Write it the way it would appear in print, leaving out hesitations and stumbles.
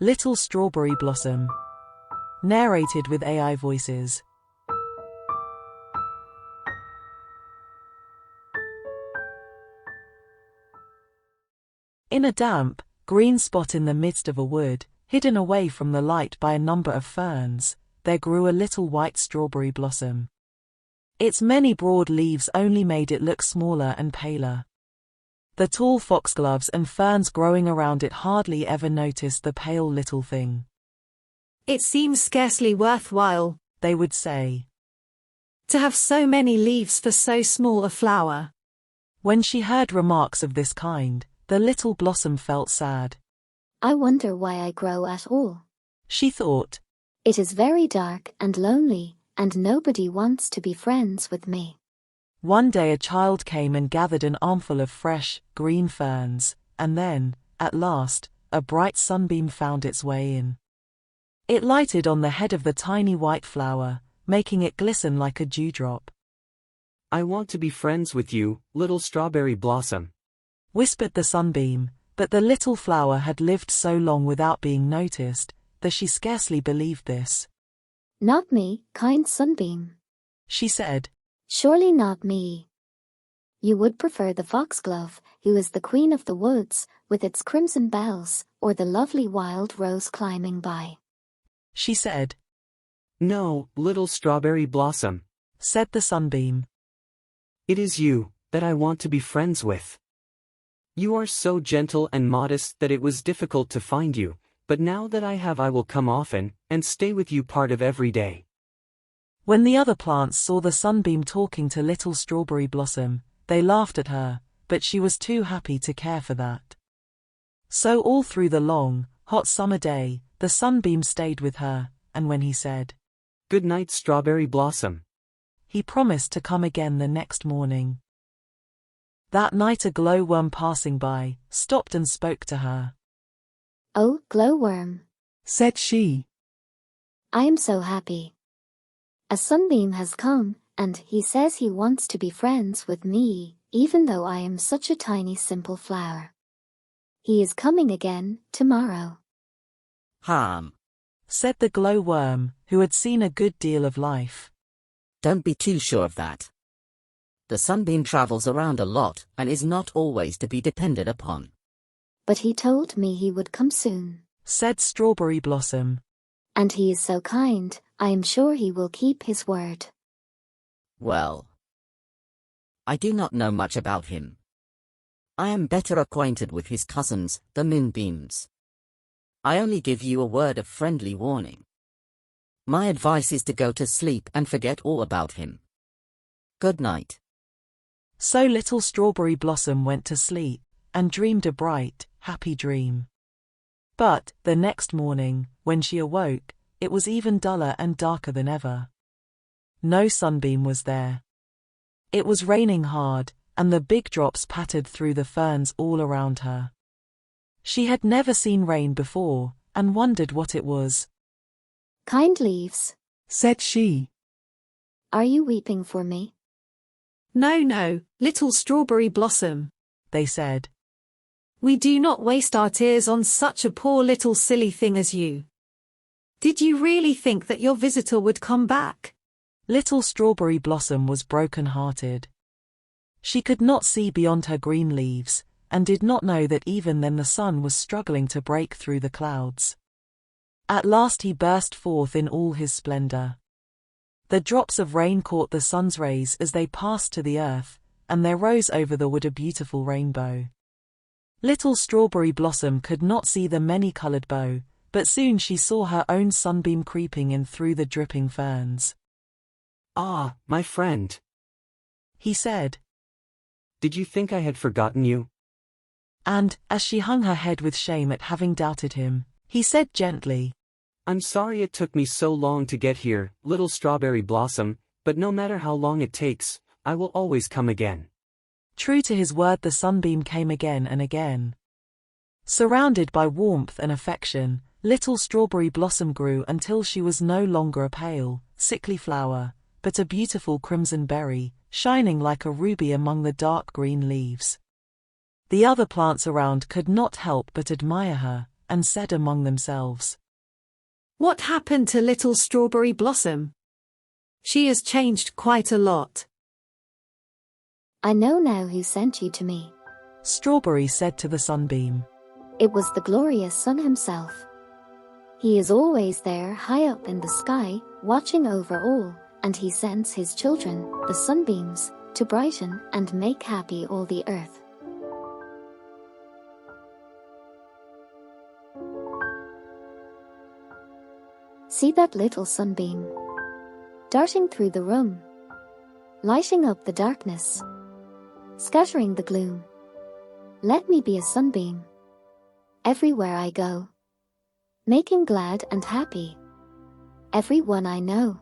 Little Strawberry Blossom. Narrated with AI voices. In a damp, green spot in the midst of a wood, hidden away from the light by a number of ferns, there grew a little white strawberry blossom. Its many broad leaves only made it look smaller and paler. The tall foxgloves and ferns growing around it hardly ever noticed the pale little thing. "It seems scarcely worthwhile," they would say, "to have so many leaves for so small a flower." When she heard remarks of this kind, the little blossom felt sad. "I wonder why I grow at all," she thought. "It is very dark and lonely, and nobody wants to be friends with me." One day a child came and gathered an armful of fresh, green ferns, and then, at last, a bright sunbeam found its way in. It lighted on the head of the tiny white flower, making it glisten like a dewdrop. "I want to be friends with you, little strawberry blossom," whispered the sunbeam, but the little flower had lived so long without being noticed, that she scarcely believed this. "Not me, kind sunbeam," she said. "Surely not me. You would prefer the foxglove, who is the queen of the woods, with its crimson bells, or the lovely wild rose climbing by," she said. "No, little strawberry blossom," said the sunbeam. "It is you that I want to be friends with. You are so gentle and modest that it was difficult to find you, but now that I will come often, and stay with you part of every day." When the other plants saw the sunbeam talking to little strawberry blossom, they laughed at her, but she was too happy to care for that. So all through the long, hot summer day, the sunbeam stayed with her, and when he said, "Good night, strawberry blossom," he promised to come again the next morning. That night a glowworm passing by, stopped and spoke to her. "Oh, glowworm," said she, "I am so happy. A sunbeam has come, and he says he wants to be friends with me, even though I am such a tiny simple flower. He is coming again, tomorrow." said the glowworm, who had seen a good deal of life. "Don't be too sure of that. The sunbeam travels around a lot and is not always to be depended upon." "But he told me he would come soon," said Strawberry Blossom. "And he is so kind, I am sure he will keep his word." "Well, I do not know much about him. I am better acquainted with his cousins, the moonbeams. I only give you a word of friendly warning. My advice is to go to sleep and forget all about him. Good night." So little Strawberry Blossom went to sleep, and dreamed a bright, happy dream. But, the next morning, when she awoke, it was even duller and darker than ever. No sunbeam was there. It was raining hard, and the big drops pattered through the ferns all around her. She had never seen rain before, and wondered what it was. "Kind leaves," said she, "are you weeping for me?" No, little strawberry blossom," they said. "We do not waste our tears on such a poor little silly thing as you. Did you really think that your visitor would come back?" Little Strawberry Blossom was broken-hearted. She could not see beyond her green leaves, and did not know that even then the sun was struggling to break through the clouds. At last he burst forth in all his splendor. The drops of rain caught the sun's rays as they passed to the earth, and there rose over the wood a beautiful rainbow. Little Strawberry Blossom could not see the many-colored bow, but soon she saw her own sunbeam creeping in through the dripping ferns. "Ah, my friend," he said. "Did you think I had forgotten you?" And, as she hung her head with shame at having doubted him, he said gently, "I'm sorry it took me so long to get here, little strawberry blossom, but no matter how long it takes, I will always come again." True to his word, the sunbeam came again and again. Surrounded by warmth and affection, little Strawberry Blossom grew until she was no longer a pale, sickly flower, but a beautiful crimson berry, shining like a ruby among the dark green leaves. The other plants around could not help but admire her, and said among themselves, What happened to little Strawberry Blossom? She has changed quite a lot. I know now who sent you to me. Strawberry said to the sunbeam. It was the glorious sun himself. He is always there high up in the sky, watching over all, and he sends his children, the sunbeams, to brighten and make happy all the earth. See that little sunbeam darting through the room, lighting up the darkness, scattering the gloom. Let me be a sunbeam everywhere I go, making glad and happy everyone I know.